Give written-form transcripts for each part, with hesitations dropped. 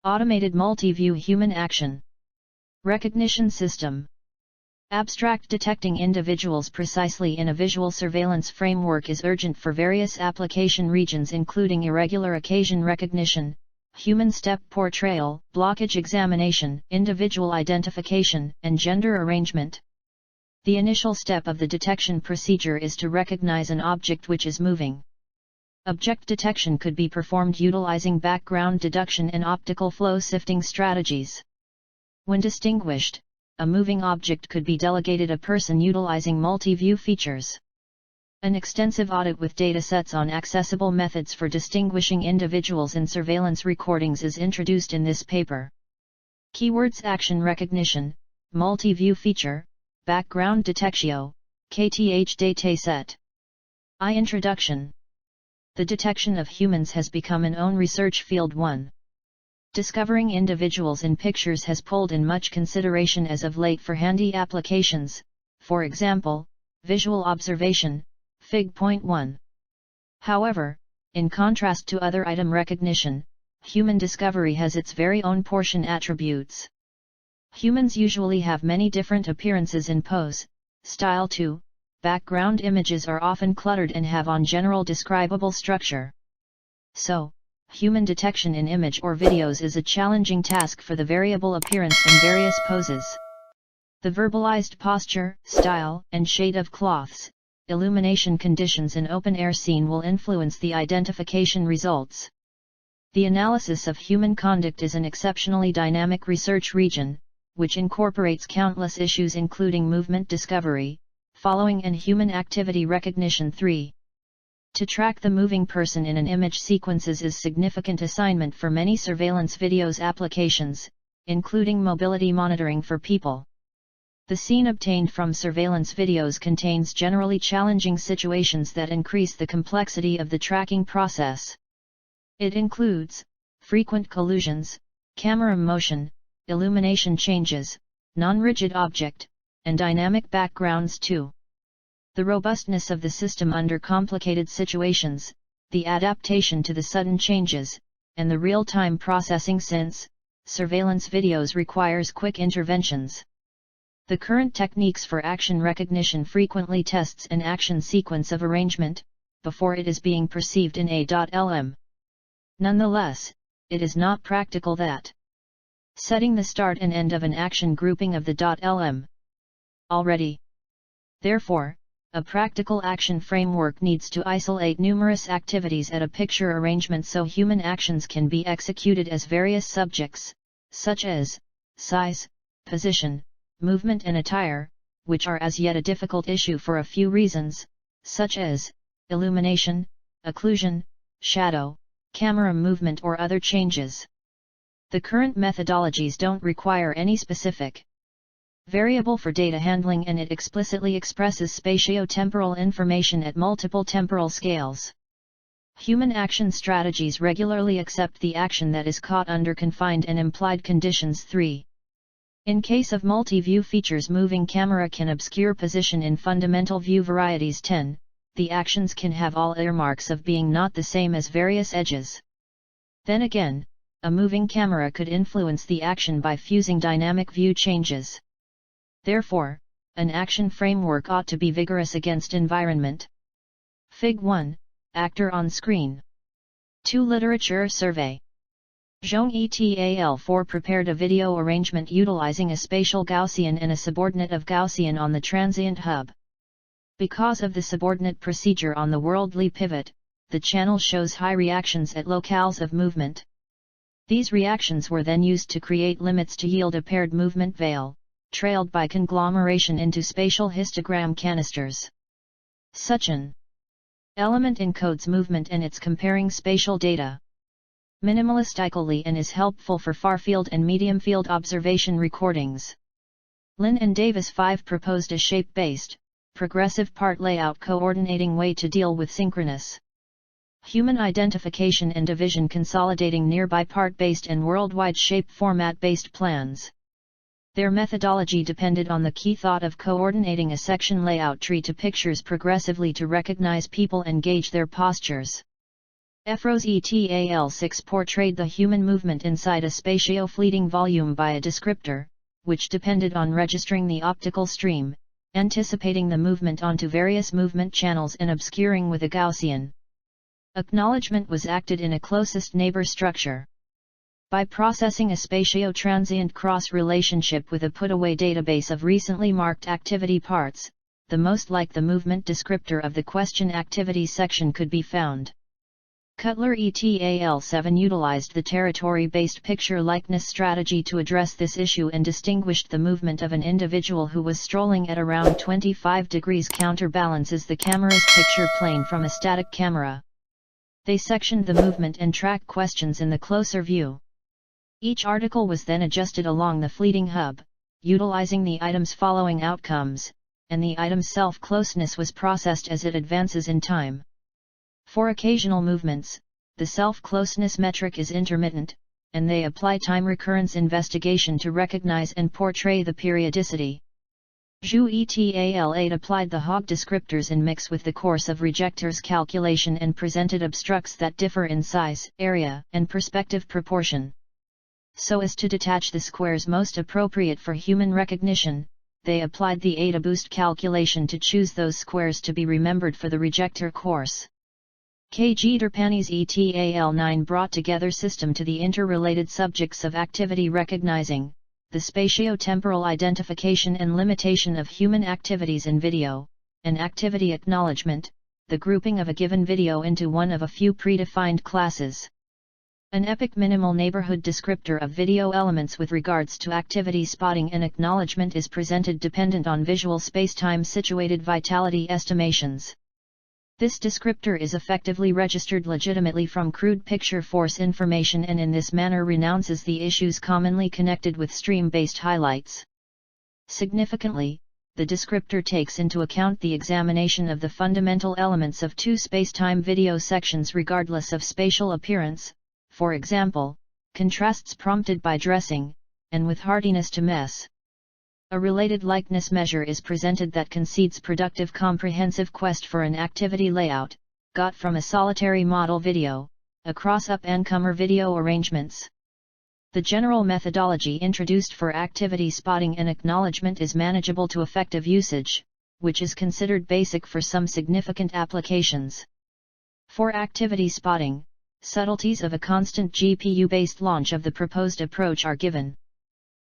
Automated multi-view human action recognition system. Abstract detecting individuals precisely in a visual surveillance framework is urgent for various application regions including irregular occasion recognition, human step portrayal, blockage examination, individual identification, and gender arrangement. The initial step of the detection procedure is to recognize an object which is moving. Object detection could be performed utilizing background deduction and optical flow sifting strategies. When distinguished, a moving object could be delegated a person utilizing multi-view features. An extensive audit with datasets on accessible methods for distinguishing individuals in surveillance recordings is introduced in this paper. Keywords: action recognition, multi-view feature, background detection, KTH dataset. Introduction. The detection of humans has become an own research field. 1. Discovering individuals in pictures has pulled in much consideration as of late for handy applications, for example, visual observation, Fig.1. However, in contrast to other item recognition, human discovery has its very own portion attributes. Humans usually have many different appearances in pose, style too. Background images are often cluttered and have on general describable structure. So, human detection in image or videos is a challenging task for the variable appearance in various poses. The verbalized posture, style, and shade of cloths, illumination conditions in open-air scene will influence the identification results. The analysis of human conduct is an exceptionally dynamic research region, which incorporates countless issues including movement discovery, following and human activity recognition. 3. To track the moving person in an image sequences is significant assignment for many surveillance videos applications, including mobility monitoring for people. The scene obtained from surveillance videos contains generally challenging situations that increase the complexity of the tracking process. It includes frequent collisions, camera motion, illumination changes, non-rigid object, and dynamic backgrounds too. The robustness of the system under complicated situations, the adaptation to the sudden changes, and the real-time processing since surveillance videos requires quick interventions. The current techniques for action recognition frequently tests an action sequence of arrangement, before it is being perceived in a.lm. Nonetheless, it is not practical that setting the start and end of an action grouping of the .lm already. Therefore, a practical action framework needs to isolate numerous activities at a picture arrangement so human actions can be executed as various subjects, such as size, position, movement and attire, which are as yet a difficult issue for a few reasons, such as illumination, occlusion, shadow, camera movement or other changes. The current methodologies don't require any specific variable for data handling and it explicitly expresses spatio-temporal information at multiple temporal scales. Human action strategies regularly accept the action that is caught under confined and implied conditions. 3. In case of multi-view features, moving camera can obscure position in fundamental view varieties. 10. The actions can have all earmarks of being not the same as various edges. Then again, a moving camera could influence the action by fusing dynamic view changes. Therefore, an action framework ought to be vigorous against environment. Fig. 1, Actor on Screen. 2. Literature survey. Zhong et al. 4 prepared a video arrangement utilizing a spatial Gaussian and a subordinate of Gaussian on the transient hub. Because of the subordinate procedure on the worldly pivot, the channel shows high reactions at locales of movement. These reactions were then used to create limits to yield a paired movement veil, trailed by conglomeration into spatial histogram canisters. Such an element encodes movement and its comparing spatial data minimalistically and is helpful for far-field and medium-field observation recordings. Lin and Davis 5 proposed a shape-based, progressive part layout coordinating way to deal with synchronous human identification and division consolidating nearby part-based and worldwide shape format-based plans. Their methodology depended on the key thought of coordinating a section layout tree to pictures progressively to recognize people and gauge their postures. EFROS ETAL6 portrayed the human movement inside a spatio-fleeting volume by a descriptor, which depended on registering the optical stream, anticipating the movement onto various movement channels and obscuring with a Gaussian. Acknowledgement was acted in a closest neighbor structure. By processing a spatio-transient cross-relationship with a put-away database of recently marked activity parts, the most like the movement descriptor of the question activity section could be found. Cutler ETAL7 utilized the territory-based picture likeness strategy to address this issue and distinguished the movement of an individual who was strolling at around 25 degrees counterbalances the camera's picture plane from a static camera. They sectioned the movement and tracked questions in the closer view. Each article was then adjusted along the fleeting hub, utilizing the item's following outcomes, and the item's self-closeness was processed as it advances in time. For occasional movements, the self-closeness metric is intermittent, and they apply time recurrence investigation to recognize and portray the periodicity. Zhu ETAL8 applied the Hog descriptors in mix with the course of rejectors calculation and presented obstructs that differ in size, area, and perspective proportion. So as to detach the squares most appropriate for human recognition, they applied the AdaBoost calculation to choose those squares to be remembered for the rejector course. IJERT ETAL9 brought together system to the interrelated subjects of activity recognizing, the spatio-temporal identification and limitation of human activities in video, and activity acknowledgement, the grouping of a given video into one of a few predefined classes. An epic minimal neighborhood descriptor of video elements with regards to activity spotting and acknowledgement is presented dependent on visual spacetime situated vitality estimations. This descriptor is effectively registered legitimately from crude picture force information and in this manner renounces the issues commonly connected with stream-based highlights. Significantly, the descriptor takes into account the examination of the fundamental elements of two spacetime video sections regardless of spatial appearance, for example, contrasts prompted by dressing, and with hardiness to mess. A related likeness measure is presented that concedes productive comprehensive quest for an activity layout, got from a solitary model video, across up and comer video arrangements. The general methodology introduced for activity spotting and acknowledgement is manageable to effective usage, which is considered basic for some significant applications. For activity spotting, subtleties of a constant GPU-based launch of the proposed approach are given.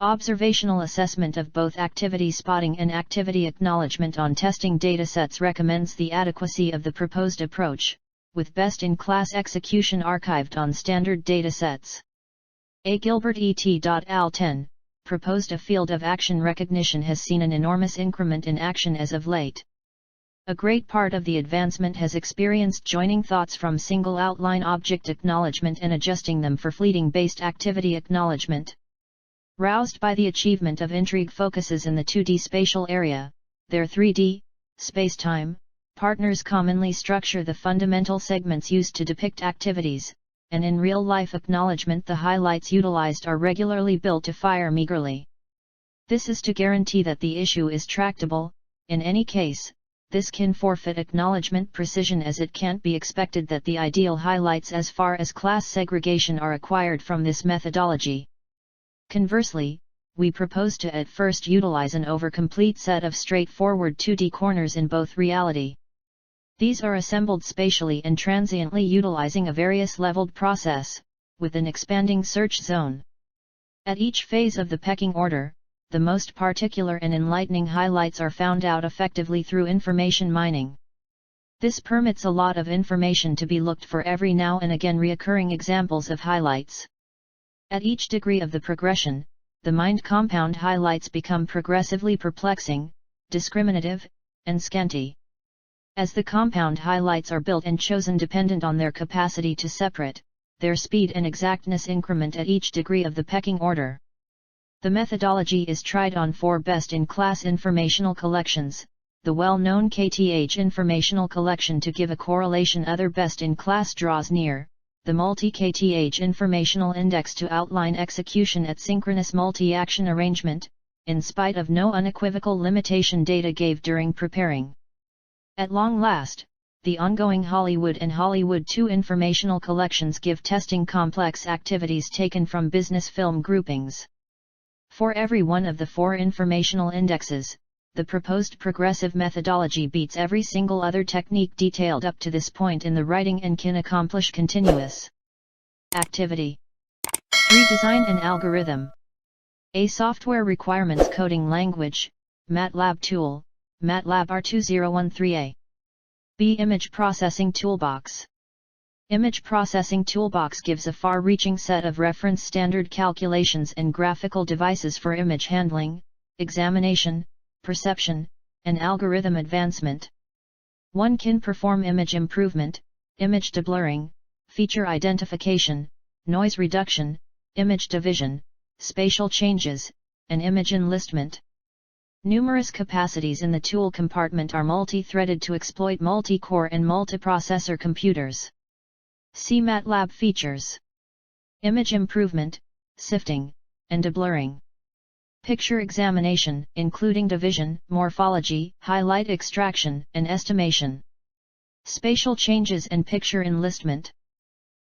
Observational assessment of both activity spotting and activity acknowledgement on testing datasets recommends the adequacy of the proposed approach, with best-in-class execution archived on standard datasets. A. Gilbert et al. 10, proposed a field of action recognition has seen an enormous increment in action as of late. A great part of the advancement has experienced joining thoughts from single outline object acknowledgement and adjusting them for fleeting-based activity acknowledgement. Roused by the achievement of intrigue focuses in the 2D spatial area, their 3D, spacetime, partners commonly structure the fundamental segments used to depict activities, and in real-life acknowledgement the highlights utilized are regularly built to fire meagerly. This is to guarantee that the issue is tractable. In any case, this can forfeit acknowledgement precision as it can't be expected that the ideal highlights as far as class segregation are acquired from this methodology. Conversely, we propose to at first utilize an over-complete set of straightforward 2D corners in both reality. These are assembled spatially and transiently utilizing a various leveled process, with an expanding search zone. At each phase of the pecking order, the most particular and enlightening highlights are found out effectively through information mining. This permits a lot of information to be looked for every now and again reoccurring examples of highlights. At each degree of the progression, the mined compound highlights become progressively perplexing, discriminative, and scanty. As the compound highlights are built and chosen dependent on their capacity to separate, their speed and exactness increment at each degree of the pecking order. The methodology is tried on 4 best-in-class informational collections, the well-known KTH informational collection to give a correlation other best-in-class draws near, the multi-KTH informational index to outline execution at synchronous multi-action arrangement, in spite of no unequivocal limitation data gave during preparing. At long last, the ongoing Hollywood and Hollywood 2 informational collections give testing complex activities taken from business film groupings. For every one of the 4 informational indexes, the proposed progressive methodology beats every single other technique detailed up to this point in the writing and can accomplish continuous activity. 3. Design and algorithm. A. Software requirements coding language, MATLAB tool, MATLAB R2013A. B. Image processing toolbox. Image processing toolbox gives a far-reaching set of reference standard calculations and graphical devices for image handling, examination, perception, and algorithm advancement. One can perform image improvement, image deblurring, feature identification, noise reduction, image division, spatial changes, and image enlistment. Numerous capacities in the tool compartment are multi-threaded to exploit multi-core and multiprocessor computers. See MATLAB features. Image improvement, sifting, and deblurring. Picture examination, including division, morphology, highlight extraction, and estimation. Spatial changes and picture enlistment.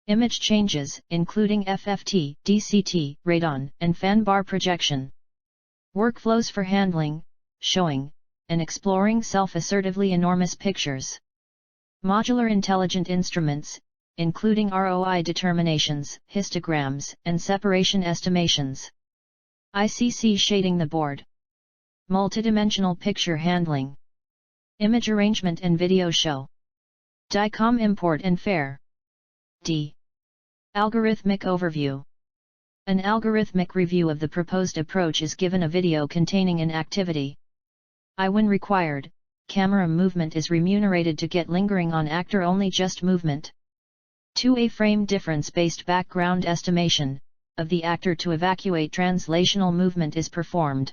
Image changes, including FFT, DCT, radon, and fan bar projection. Workflows for handling, showing, and exploring self-assertively enormous pictures. Modular intelligent instruments, including ROI determinations, histograms, and separation estimations. ICC shading the board. Multidimensional picture handling. Image arrangement and video show. DICOM import and fair. D. Algorithmic overview. An algorithmic review of the proposed approach is given a video containing an activity. When required, camera movement is remunerated to get lingering on actor only just movement. 2. A frame difference-based background estimation of the actor to evacuate translational movement is performed.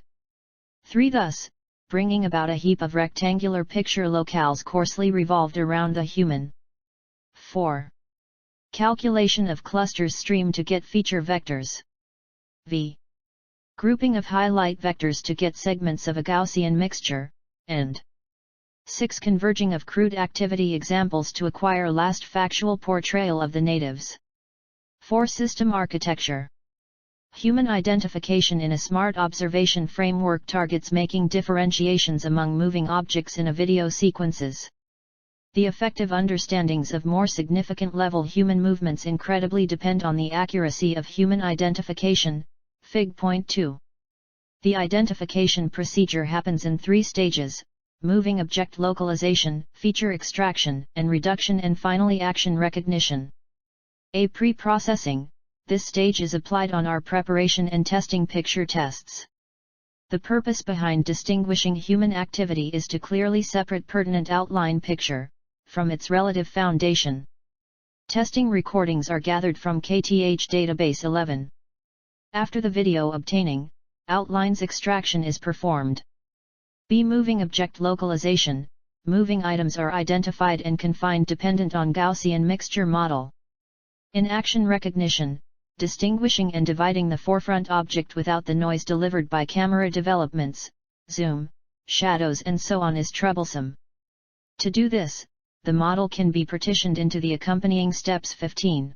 3. Thus, bringing about a heap of rectangular picture locales coarsely revolved around the human. 4. Calculation of clusters stream to get feature vectors. V. Grouping of highlight vectors to get segments of a Gaussian mixture, and 6. Converging of crude activity examples to acquire last factual portrayal of the natives. 4. System architecture. Human identification in a smart observation framework targets making differentiations among moving objects in a video sequences. The effective understandings of more significant level human movements incredibly depend on the accuracy of human identification. Fig. Point 2. The identification procedure happens in 3 stages: moving object localization, feature extraction and reduction, and finally action recognition. A. Pre-processing. This stage is applied on our preparation and testing picture tests. The purpose behind distinguishing human activity is to clearly separate pertinent outline picture from its relative foundation. Testing recordings are gathered from KTH database 11. After the video obtaining, outlines extraction is performed. B. Moving object localization. Moving items are identified and confined dependent on Gaussian mixture model. In action recognition, distinguishing and dividing the forefront object without the noise delivered by camera developments, zoom, shadows and so on is troublesome. To do this, the model can be partitioned into the accompanying steps 15.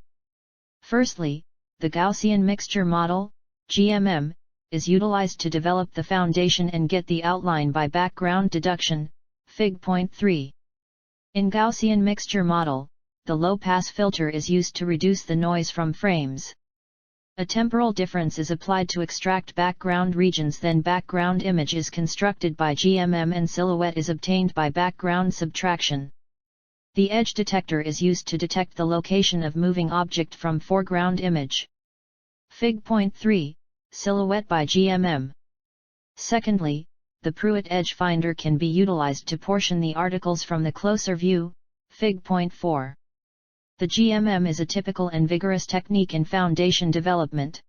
Firstly, the Gaussian mixture model, GMM, is utilized to develop the foundation and get the outline by background deduction. Fig. Point 3. In Gaussian mixture model, the low-pass filter is used to reduce the noise from frames. A temporal difference is applied to extract background regions, then background image is constructed by GMM and silhouette is obtained by background subtraction. The edge detector is used to detect the location of moving object from foreground image. Fig. Point 3, silhouette by GMM. Secondly, the Pruitt edge finder can be utilized to portion the articles from the closer view. Fig. Point 4. The GMM is a typical and vigorous technique in foundation development.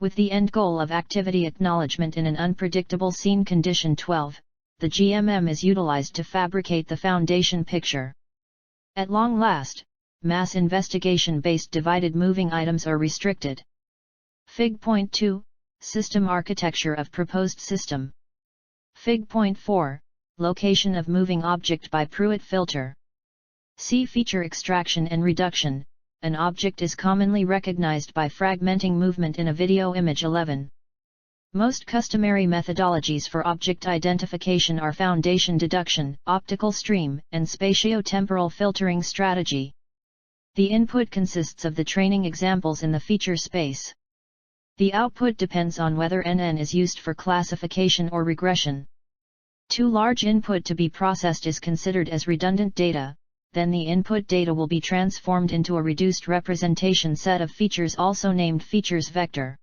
With the end goal of activity acknowledgement in an unpredictable scene condition 12, the GMM is utilized to fabricate the foundation picture. At long last, mass investigation-based divided moving items are restricted. Fig. Point 2, system architecture of proposed system. Fig. Point 4, location of moving object by Pruitt filter. See feature extraction and reduction. An object is commonly recognized by fragmenting movement in a video image. 11. Most customary methodologies for object identification are foundation deduction, optical stream, and spatiotemporal filtering strategy. The input consists of the training examples in the feature space. The output depends on whether NN is used for classification or regression. Too large input to be processed is considered as redundant data, then the input data will be transformed into a reduced representation set of features also named features vector.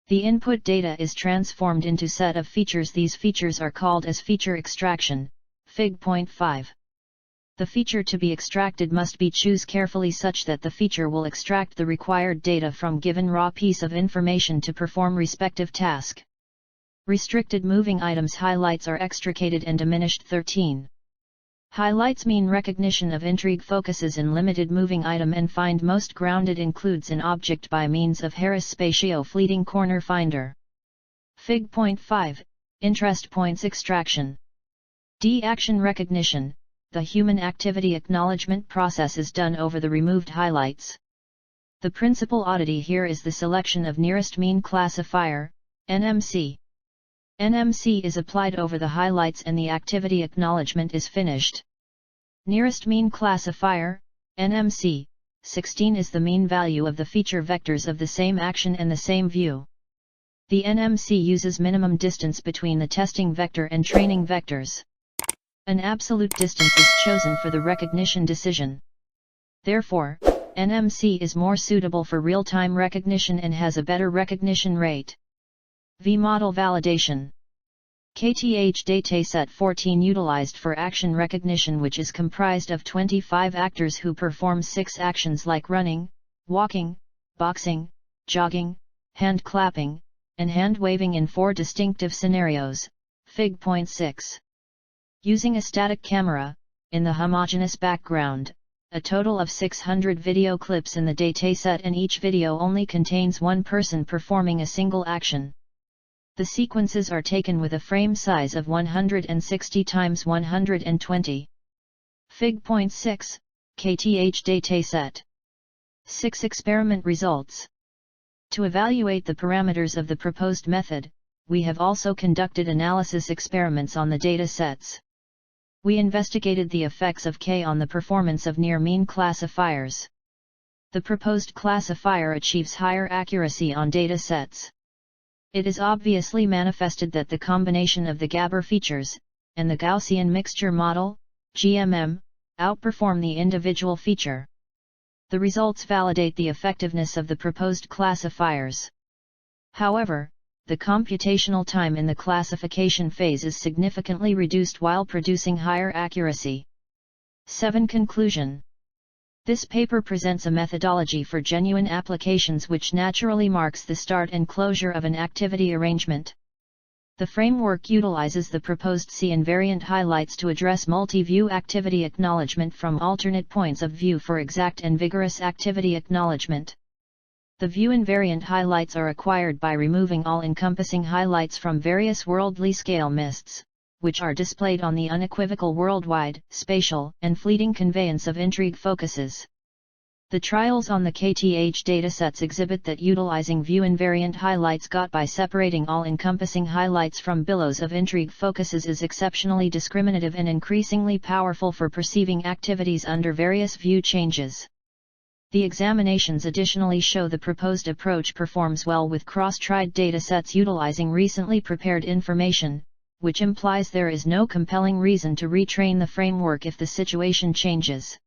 The input data is transformed into set of features. These features are called as feature extraction, Fig. 5. The feature to be extracted must be choose carefully such that the feature will extract the required data from given raw piece of information to perform respective task. Restricted moving items highlights are extricated and diminished. 13. Highlights mean recognition of intrigue focuses in limited moving item and find most grounded includes an object by means of Harris spatio fleeting corner finder. Fig. 5, interest points extraction. D. Action recognition. The human activity acknowledgement process is done over the removed highlights. The principal oddity here is the selection of nearest mean classifier, NMC. NMC is applied over the highlights and the activity acknowledgement is finished. Nearest mean classifier, NMC, 16 is the mean value of the feature vectors of the same action and the same view. The NMC uses minimum distance between the testing vector and training vectors. An absolute distance is chosen for the recognition decision. Therefore, NMC is more suitable for real-time recognition and has a better recognition rate. V-model validation. KTH dataset 14 utilized for action recognition, which is comprised of 25 actors who perform 6 actions like running, walking, boxing, jogging, hand clapping, and hand waving in 4 distinctive scenarios. Fig. 6. Using a static camera, in the homogeneous background, a total of 600 video clips in the dataset, and each video only contains one person performing a single action. The sequences are taken with a frame size of 160 x 120. Fig. 6, KTH dataset. 6 experiment results. To evaluate the parameters of the proposed method, we have also conducted analysis experiments on the data sets. We investigated the effects of K on the performance of near-mean classifiers. The proposed classifier achieves higher accuracy on data sets. It is obviously manifested that the combination of the Gabor features, and the Gaussian mixture model, GMM, outperform the individual feature. The results validate the effectiveness of the proposed classifiers. However, the computational time in the classification phase is significantly reduced while producing higher accuracy. 7. Conclusion. This paper presents a methodology for genuine applications which naturally marks the start and closure of an activity arrangement. The framework utilizes the proposed C-invariant highlights to address multi-view activity acknowledgement from alternate points of view for exact and vigorous activity acknowledgement. The view-invariant highlights are acquired by removing all-encompassing highlights from various worldly scale mists, which are displayed on the unequivocal worldwide, spatial, and fleeting conveyance of intrigue focuses. The trials on the KTH datasets exhibit that utilizing view-invariant highlights got by separating all-encompassing highlights from billows of intrigue focuses is exceptionally discriminative and increasingly powerful for perceiving activities under various view changes. The examinations additionally show the proposed approach performs well with cross-tried datasets utilizing recently prepared information, which implies there is no compelling reason to retrain the framework if the situation changes.